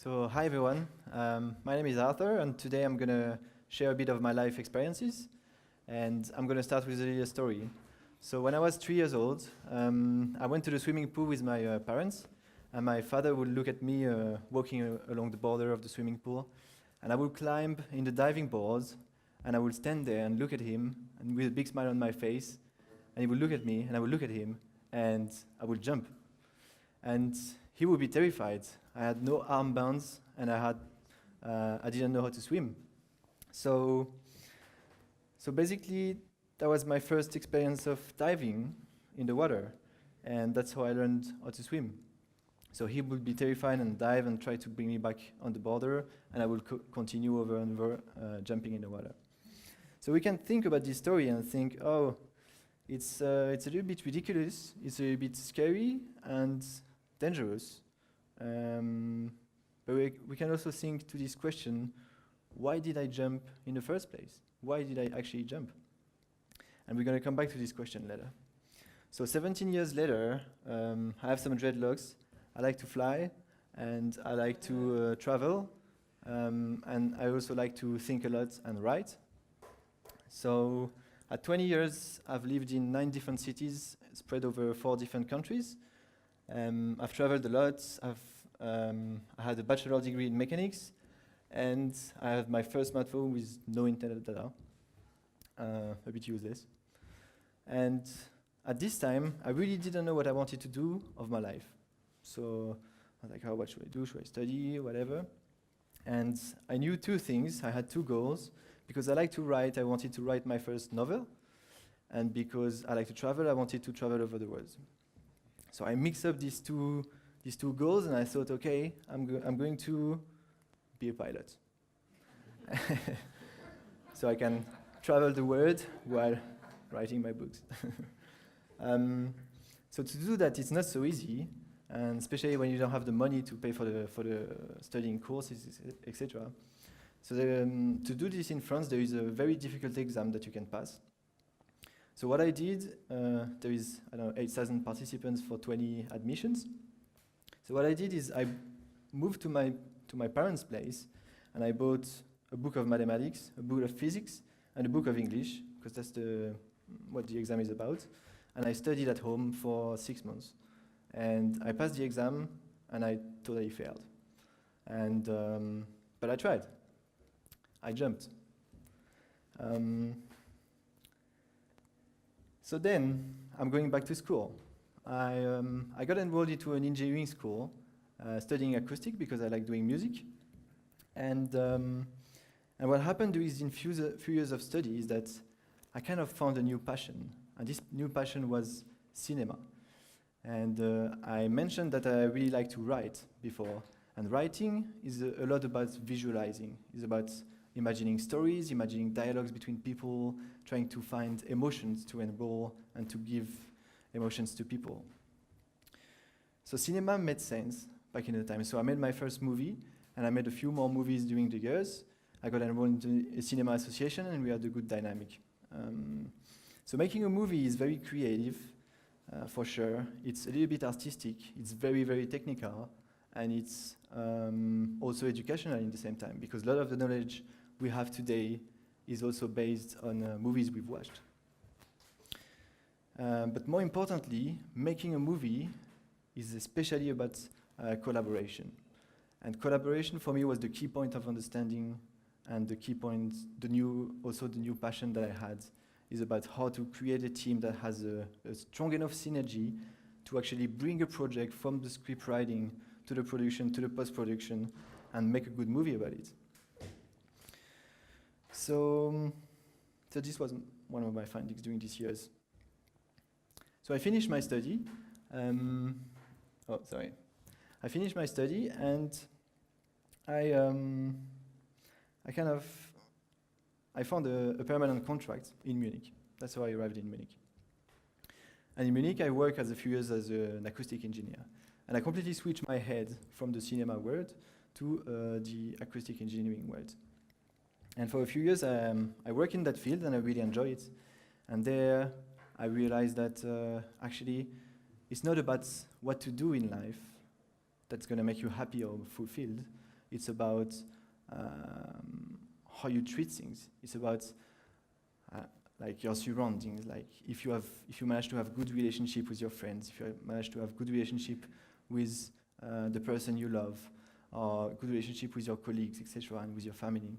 So, hi everyone. My name is Arthur, and today I'm gonna share a bit of my life experiences. And I'm gonna start with a little story. So, when I was 3 years old, I went to the swimming pool with my parents, and my father would look at me walking along the border of the swimming pool, and I would climb in the diving boards, and I would stand there and look at him, and with a big smile on my face, and he would look at me, and I would look at him, and I would jump. And he would be terrified. I had no armbands, and I didn't know how to swim. So basically, that was my first experience of diving in the water, and that's how I learned how to swim. So he would be terrified and dive and try to bring me back on the border, and I would continue over and over jumping in the water. So we can think about this story and think, oh, it's a little bit ridiculous, it's a little bit scary and dangerous. But we can also think to this question, why did I jump in the first place? Why did I actually jump? And we're going to come back to this question later. So 17 years later, I have some dreadlocks. I like to fly, and I like to travel, and I also like to think a lot and write. So at 20 years, I've lived in 9 different cities, spread over 4 different countries. I've traveled a lot. I had a bachelor degree in mechanics, and I had my first smartphone with no internet data, a bit useless. And at this time, I really didn't know what I wanted to do of my life. So I was like, oh, what should I do? Should I study? Whatever. And I knew 2 things. I had 2 goals. Because I like to write, I wanted to write my first novel. And because I like to travel, I wanted to travel over the world. So I mixed up these two goals, and I thought, okay, I'm going to be a pilot. So I can travel the world while writing my books. So to do that, it's not so easy, and especially when you don't have the money to pay for the studying courses, etc. So to do this in France, there is a very difficult exam that you can pass. So what I did, there is 8,000 participants for 20 admissions. So what I did is I moved to my parents' place, and I bought a book of mathematics, a book of physics, and a book of English, because that's what the exam is about. And I studied at home for 6 months. And I passed the exam, and I totally failed. But I tried. I jumped. So then, I'm going back to school. I got enrolled into an engineering school, studying acoustic because I like doing music. And what happened during these few years of study is that I kind of found a new passion. And this new passion was cinema. And I mentioned that I really like to write before. And writing is a lot about visualizing. It's about imagining stories, imagining dialogues between people, trying to find emotions to enroll and to give emotions to people. So cinema made sense back in the time. So I made my first movie, and I made a few more movies during the years. I got enrolled into a cinema association, and we had a good dynamic. So making a movie is very creative, for sure. It's a little bit artistic. It's very, very technical, and it's also educational in the same time, because a lot of the knowledge we have today is also based on movies we've watched. But more importantly, making a movie is especially about collaboration. And collaboration for me was the key point of understanding, and the key point, the new passion that I had is about how to create a team that has a strong enough synergy to actually bring a project from the script writing to the production, to the post-production, and make a good movie about it. So this was one of my findings during these years. So I finished my study. I finished my study, and I found a permanent contract in Munich. That's how I arrived in Munich. And in Munich, I worked as a few years as an acoustic engineer. And I completely switched my head from the cinema world to the acoustic engineering world. And for a few years, I worked in that field, and I really enjoy it. And there, I realized that actually, it's not about what to do in life that's going to make you happy or fulfilled, It's about how you treat things. It's about like your surroundings. Like if you manage to have good relationship with your friends, if you manage to have good relationship with the person you love, or good relationship with your colleagues, etc., and with your family.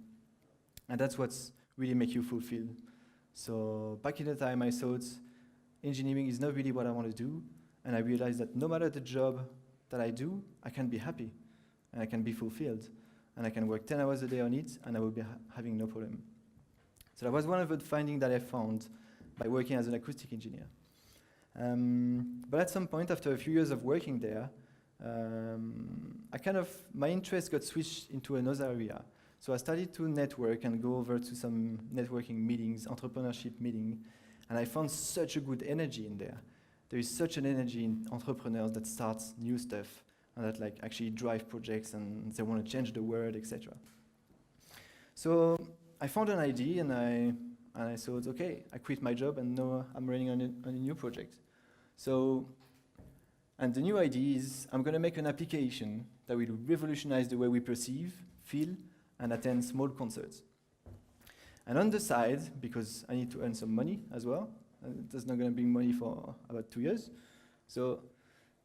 And that's what's really make you fulfilled. So back in the time, I thought engineering is not really what I want to do, and I realized that no matter the job that I do, I can be happy, and I can be fulfilled, and I can work 10 hours a day on it, and I will be having no problem. So that was one of the findings that I found by working as an acoustic engineer. But at some point, after a few years of working there, my interest got switched into another area. So I started to network and go over to some networking meetings, entrepreneurship meeting, and I found such a good energy in there. There is such an energy in entrepreneurs that starts new stuff and that like actually drive projects and they want to change the world, etc. So I found an idea and I thought, okay, I quit my job and now I'm running on a new project. And the new idea is I'm going to make an application that will revolutionize the way we perceive, feel, and attend small concerts. And on the side, because I need to earn some money as well, and it's not going to bring money for about 2 years, so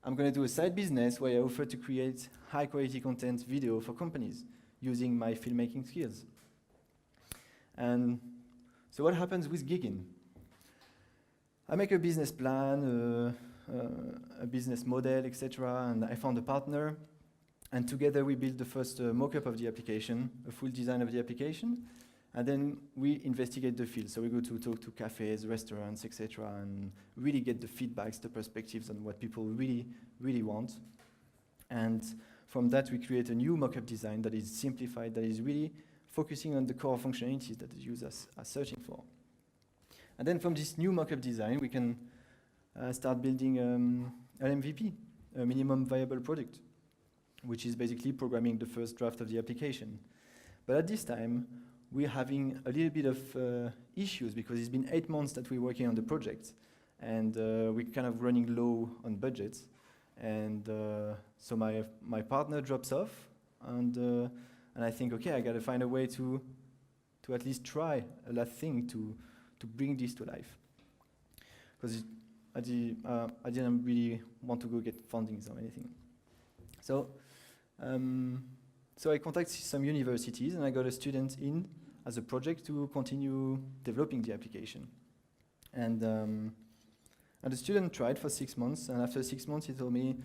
I'm going to do a side business where I offer to create high-quality content video for companies using my filmmaking skills. And so what happens with gigging? I make a business plan, a business model, etc., and I found a partner, and together we built the first mock-up of the application, a full design of the application, and then we investigate the field. So we go to talk to cafes, restaurants, etc., and really get the feedbacks, the perspectives on what people really, really want. And from that, we create a new mock-up design that is simplified, that is really focusing on the core functionalities that the users are searching for. And then from this new mock-up design, we can start building an MVP, a minimum viable product, which is basically programming the first draft of the application. But at this time, we're having a little bit of issues because it's been 8 months that we're working on the project, and we're kind of running low on budgets. And so my partner drops off, and I think, okay, I got to find a way to at least try a last thing to bring this to life. Because I didn't really want to go get fundings or anything. So I contacted some universities and I got a student in as a project to continue developing the application. And the student tried for 6 months, and after 6 months he told me,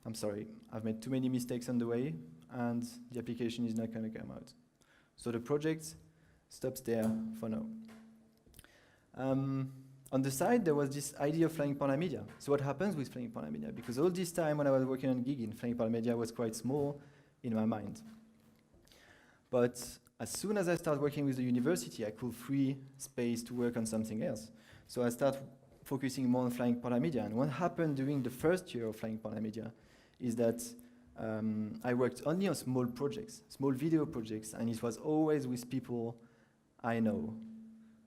I'm sorry, I've made too many mistakes on the way and the application is not going to come out. So the project stops there for now. On the side, there was this idea of Flying Panda Media. So what happens with Flying Panda Media? Because all this time when I was working on gigging, Flying Panda Media was quite small in my mind. But as soon as I started working with the university, I could free space to work on something else. So I started focusing more on Flying Panda Media. And what happened during the first year of Flying Panda Media is that I worked only on small projects, small video projects, and it was always with people I know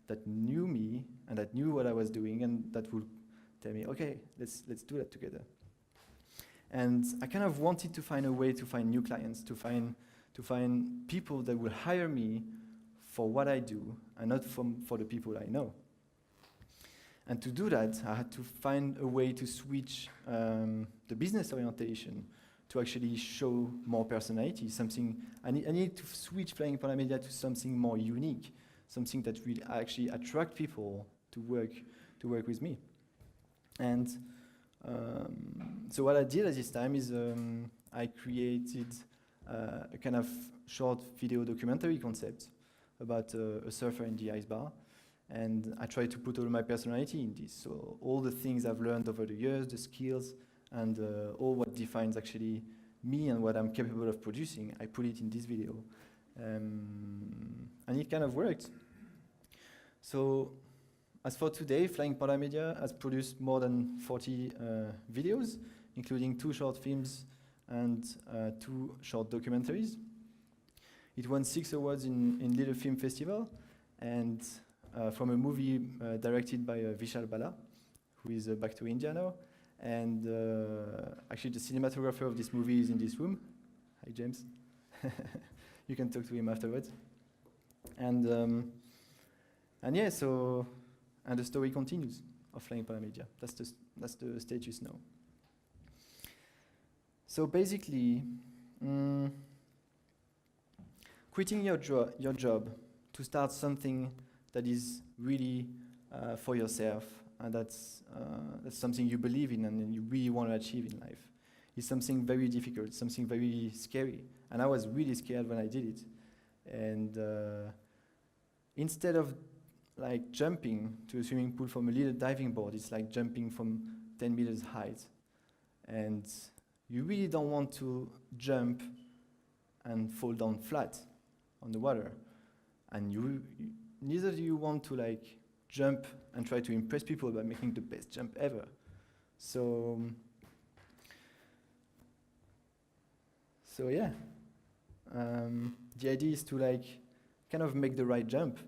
that knew me and that knew what I was doing and that would tell me, okay, let's do that together. And I kind of wanted to find a way to find new clients, to find people that will hire me for what I do and not for the people I know. And to do that, I had to find a way to switch the business orientation to actually show more personality, I need to switch Flying Panda Media to something more unique, something that will actually attract people to work with me. And so what I did at this time is I created a kind of short video documentary concept about a surfer in the ice bar. And I tried to put all my personality in this. So all the things I've learned over the years, the skills, and all what defines actually me and what I'm capable of producing, I put it in this video. And it kind of worked. So as for today, Flying Panda Media has produced more than 40 videos, including 2 short films and 2 short documentaries. It won 6 awards in Little Film Festival, and from a movie directed by Vishal Bala, who is back to India now. And actually the cinematographer of this movie is in this room. Hi, James. You can talk to him afterwards. And yeah, so, and the story continues of Flying Panda Media. That's the status now. So basically, quitting your job to start something that is really for yourself, and that's something you believe in and you really want to achieve in life, is something very difficult, something very scary. And I was really scared when I did it. And instead of like jumping to a swimming pool from a little diving board, it's like jumping from 10 meters height. And you really don't want to jump and fall down flat on the water. And neither do you want to like jump and try to impress people by making the best jump ever. So yeah, the idea is to like kind of make the right jump,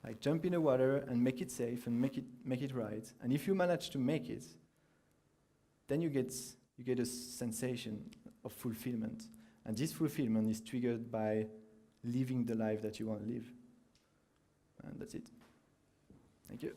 like jump in the water and make it safe and make it right. And if you manage to make it, then you get a sensation of fulfillment. And this fulfillment is triggered by living the life that you want to live. And that's it. Thank you.